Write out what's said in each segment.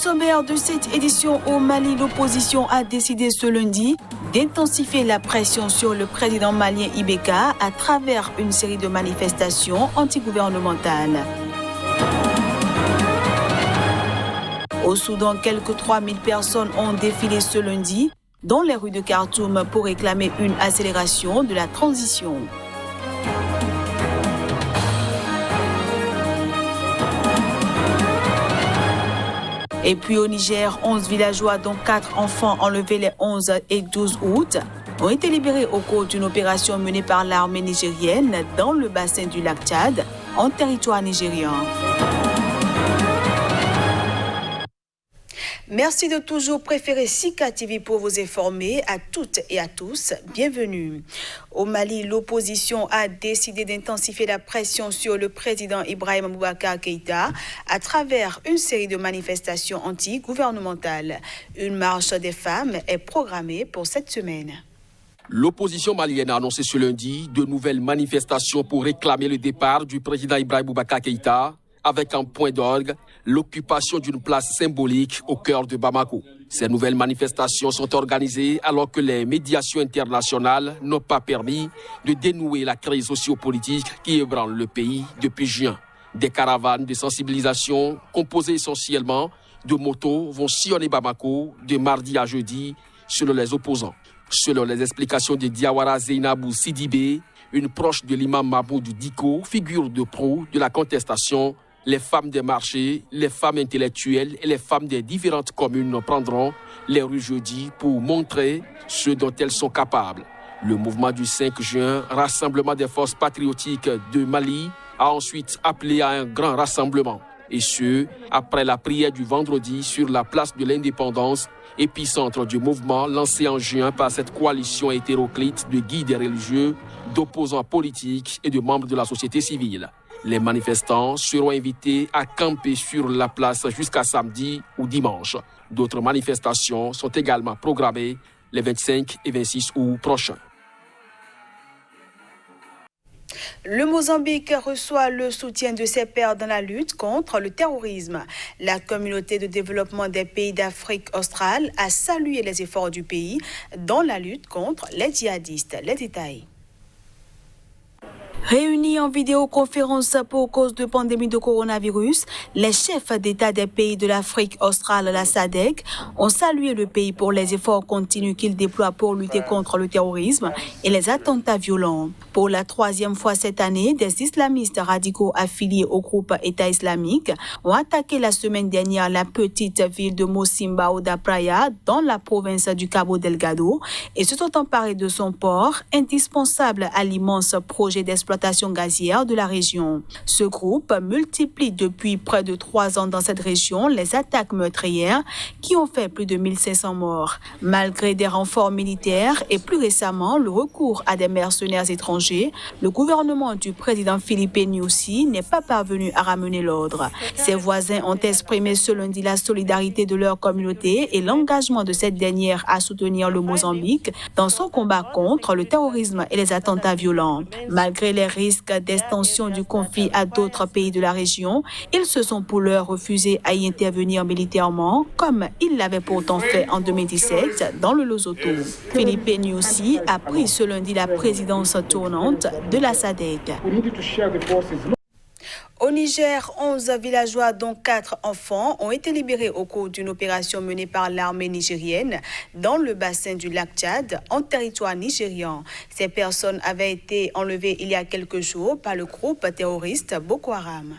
sommaire de cette édition au Mali, l'opposition a décidé ce lundi d'intensifier la pression sur le président malien Ibeka à travers une série de manifestations antigouvernementales. Au Soudan, quelques 3000 personnes ont défilé ce lundi dans les rues de Khartoum pour réclamer une accélération de la transition. Et puis au Niger, 11 villageois dont 4 enfants enlevés les 11 et 12 août ont été libérés au cours d'une opération menée par l'armée nigérienne dans le bassin du lac Tchad, en territoire nigérian. Merci de toujours préférer Sika TV pour vous informer. À toutes et à tous, bienvenue. Au Mali, l'opposition a décidé d'intensifier la pression sur le président Ibrahim Boubacar Keïta à travers une série de manifestations anti-gouvernementales. Une marche des femmes est programmée pour cette semaine. L'opposition malienne a annoncé ce lundi de nouvelles manifestations pour réclamer le départ du président Ibrahim Boubacar Keïta, avec en point d'orgue l'occupation d'une place symbolique au cœur de Bamako. Ces nouvelles manifestations sont organisées alors que les médiations internationales n'ont pas permis de dénouer la crise sociopolitique qui ébranle le pays depuis juin. Des caravanes de sensibilisation composées essentiellement de motos vont sillonner Bamako de mardi à jeudi selon les opposants. Selon les explications de Diawara Zainabou Sidibé, une proche de l'imam Mahmoud Diko, figure de proue de la contestation, les femmes des marchés, les femmes intellectuelles et les femmes des différentes communes prendront les rues jeudi pour montrer ce dont elles sont capables. Le mouvement du 5 juin, Rassemblement des forces patriotiques de Mali, a ensuite appelé à un grand rassemblement. Et ce, après la prière du vendredi sur la place de l'Indépendance, épicentre du mouvement lancé en juin par cette coalition hétéroclite de guides religieux, d'opposants politiques et de membres de la société civile. Les manifestants seront invités à camper sur la place jusqu'à samedi ou dimanche. D'autres manifestations sont également programmées les 25 et 26 août prochains. Le Mozambique reçoit le soutien de ses pairs dans la lutte contre le terrorisme. La communauté de développement des pays d'Afrique australe a salué les efforts du pays dans la lutte contre les djihadistes. Les détails. Réunis en vidéoconférence pour cause de pandémie de coronavirus, les chefs d'État des pays de l'Afrique australe, la SADC, ont salué le pays pour les efforts continus qu'il déploie pour lutter contre le terrorisme et les attentats violents. Pour la 3e fois cette année, des islamistes radicaux affiliés au groupe État islamique ont attaqué la semaine dernière la petite ville de Mocimboa da Praia dans la province du Cabo Delgado et se sont emparés de son port, indispensable à l'immense projet d'exploitation gazière de la région. Ce groupe multiplie depuis près de 3 ans dans cette région les attaques meurtrières qui ont fait plus de 1500 morts. Malgré des renforts militaires et plus récemment le recours à des mercenaires étrangers, le gouvernement du président Filipe Nyusi n'est pas parvenu à ramener l'ordre. Ses voisins ont exprimé ce lundi la solidarité de leur communauté et l'engagement de cette dernière à soutenir le Mozambique dans son combat contre le terrorisme et les attentats violents. Malgré les risques d'extension du conflit à d'autres pays de la région, ils se sont pour l'heure refusés à y intervenir militairement, comme ils l'avaient pourtant fait en 2017 dans le Lesotho. Filipe Nyusi a pris ce lundi la présidence tournante de la SADC. Au Niger, 11 villageois dont 4 enfants ont été libérés au cours d'une opération menée par l'armée nigérienne dans le bassin du lac Tchad, en territoire nigérian. Ces personnes avaient été enlevées il y a quelques jours par le groupe terroriste Boko Haram.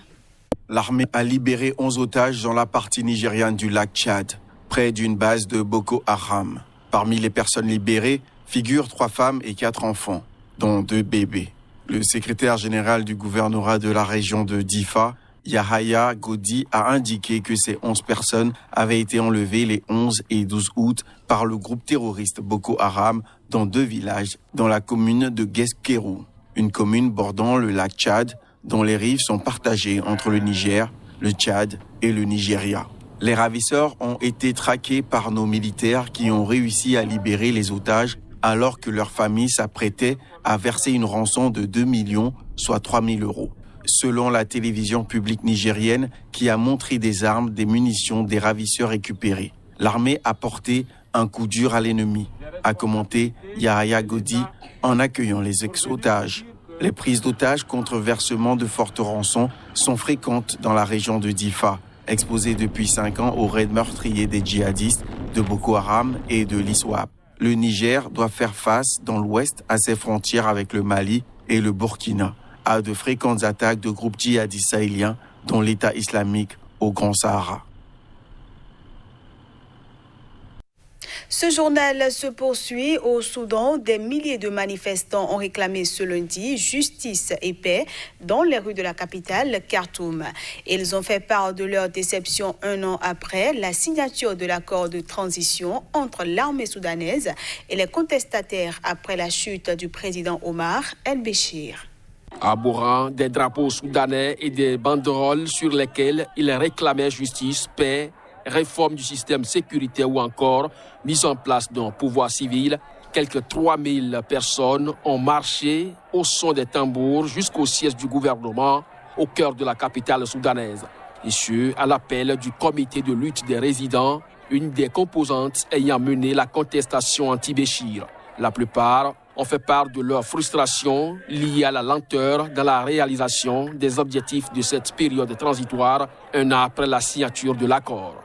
L'armée a libéré 11 otages dans la partie nigériane du lac Tchad, près d'une base de Boko Haram. Parmi les personnes libérées figurent 3 femmes et 4 enfants, dont 2 bébés. Le secrétaire général du gouvernorat de la région de Difa, Yahaya Godi, a indiqué que ces 11 personnes avaient été enlevées les 11 et 12 août par le groupe terroriste Boko Haram dans 2 villages dans la commune de Guesquerou, une commune bordant le lac Tchad dont les rives sont partagées entre le Niger, le Tchad et le Nigeria. Les ravisseurs ont été traqués par nos militaires qui ont réussi à libérer les otages alors que leur famille s'apprêtait à verser une rançon de 2 millions, soit 3 000 euros. selon la télévision publique nigérienne qui a montré des armes, des munitions, des ravisseurs récupérés. L'armée a porté un coup dur à l'ennemi, a commenté Yahya Godi en accueillant les ex-otages. Les prises d'otages contre versement de fortes rançons sont fréquentes dans la région de Difa, exposée depuis 5 ans aux raids meurtriers des djihadistes de Boko Haram et de l'ISWAP. Le Niger doit faire face dans l'ouest à ses frontières avec le Mali et le Burkina, à de fréquentes attaques de groupes djihadistes sahéliens, dont l'État islamique au Grand Sahara. Ce journal se poursuit au Soudan. Des milliers de manifestants ont réclamé ce lundi justice et paix dans les rues de la capitale, Khartoum. Ils ont fait part de leur déception 1 an après la signature de l'accord de transition entre l'armée soudanaise et les contestataires après la chute du président Omar el-Béchir. Arborant des drapeaux soudanais et des banderoles sur lesquelles ils réclamaient justice, paix, réforme du système sécuritaire ou encore mise en place d'un pouvoir civil, quelques 3000 personnes ont marché au son des tambours jusqu'au siège du gouvernement au cœur de la capitale soudanaise. Et ce, à l'appel du comité de lutte des résidents, une des composantes ayant mené la contestation anti-Béchir. La plupart ont fait part de leur frustration liée à la lenteur dans la réalisation des objectifs de cette période transitoire, 1 an après la signature de l'accord.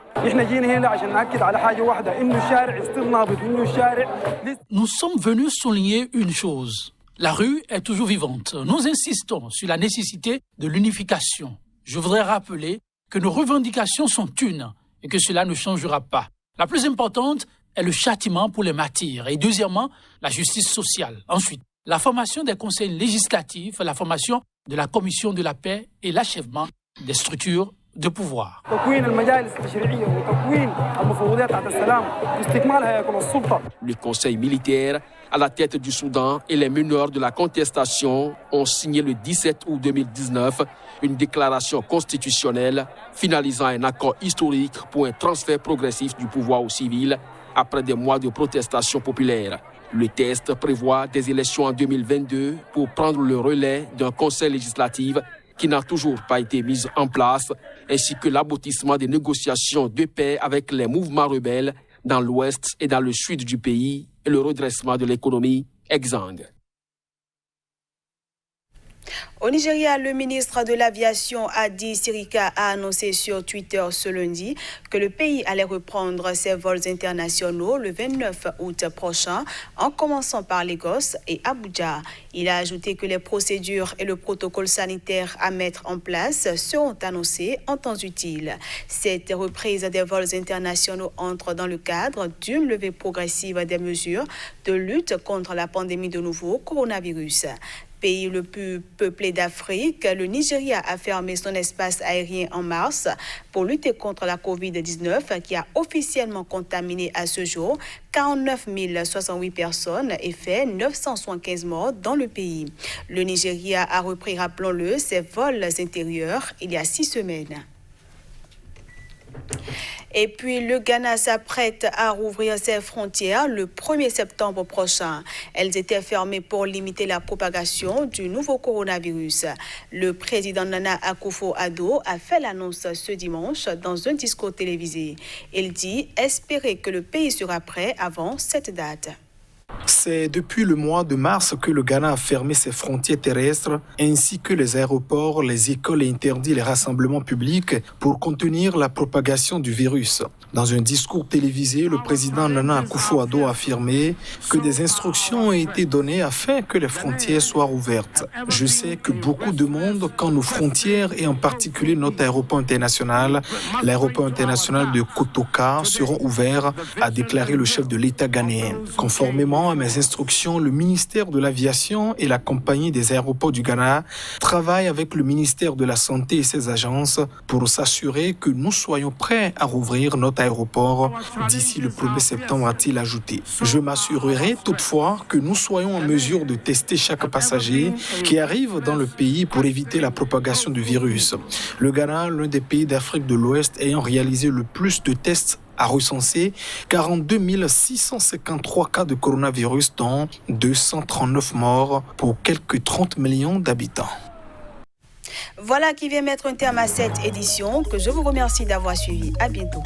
Nous sommes venus souligner une chose. La rue est toujours vivante. Nous insistons sur la nécessité de l'unification. Je voudrais rappeler que nos revendications sont une et que cela ne changera pas. La plus importante est le châtiment pour les martyrs et deuxièmement, la justice sociale. Ensuite, la formation des conseils législatifs, la formation de la commission de la paix et l'achèvement des structures de pouvoir. Le conseil militaire, à la tête du Soudan et les meneurs de la contestation ont signé le 17 août 2019 une déclaration constitutionnelle finalisant un accord historique pour un transfert progressif du pouvoir aux civils après des mois de protestations populaires. Le texte prévoit des élections en 2022 pour prendre le relais d'un conseil législatif qui n'a toujours pas été mise en place, ainsi que l'aboutissement des négociations de paix avec les mouvements rebelles dans l'ouest et dans le sud du pays et le redressement de l'économie exsangue. Au Nigeria, le ministre de l'Aviation Hadi Sirika a annoncé sur Twitter ce lundi que le pays allait reprendre ses vols internationaux le 29 août prochain, en commençant par Lagos et Abuja. Il a ajouté que les procédures et le protocole sanitaire à mettre en place seront annoncés en temps utile. Cette reprise des vols internationaux entre dans le cadre d'une levée progressive des mesures de lutte contre la pandémie de nouveau coronavirus. Pays le plus peuplé d'Afrique, le Nigeria a fermé son espace aérien en mars pour lutter contre la Covid-19 qui a officiellement contaminé à ce jour 49 068 personnes et fait 975 morts dans le pays. Le Nigeria a repris, rappelons-le, ses vols intérieurs il y a 6 semaines. Et puis, le Ghana s'apprête à rouvrir ses frontières le 1er septembre prochain. Elles étaient fermées pour limiter la propagation du nouveau coronavirus. Le président Nana Akufo-Addo a fait l'annonce ce dimanche dans un discours télévisé. Il dit espérer que le pays sera prêt avant cette date. C'est depuis le mois de mars que le Ghana a fermé ses frontières terrestres ainsi que les aéroports, les écoles et interdit les rassemblements publics pour contenir la propagation du virus. Dans un discours télévisé, le président Nana Akufo-Addo a affirmé que des instructions ont été données afin que les frontières soient ouvertes. Je sais que beaucoup demandent quand nos frontières et en particulier notre aéroport international, l'aéroport international de Kotoka, seront ouverts, a déclaré le chef de l'État ghanéen. Conformément à mes instructions, le ministère de l'Aviation et la compagnie des aéroports du Ghana travaillent avec le ministère de la Santé et ses agences pour s'assurer que nous soyons prêts à rouvrir notre aéroport d'ici le 1er septembre, a-t-il ajouté. Je m'assurerai toutefois que nous soyons en mesure de tester chaque passager qui arrive dans le pays pour éviter la propagation du virus. Le Ghana, l'un des pays d'Afrique de l'Ouest ayant réalisé le plus de tests, a recensé 42 653 cas de coronavirus, dont 239 morts pour quelques 30 millions d'habitants. Voilà qui vient mettre un terme à cette édition que je vous remercie d'avoir suivi. À bientôt.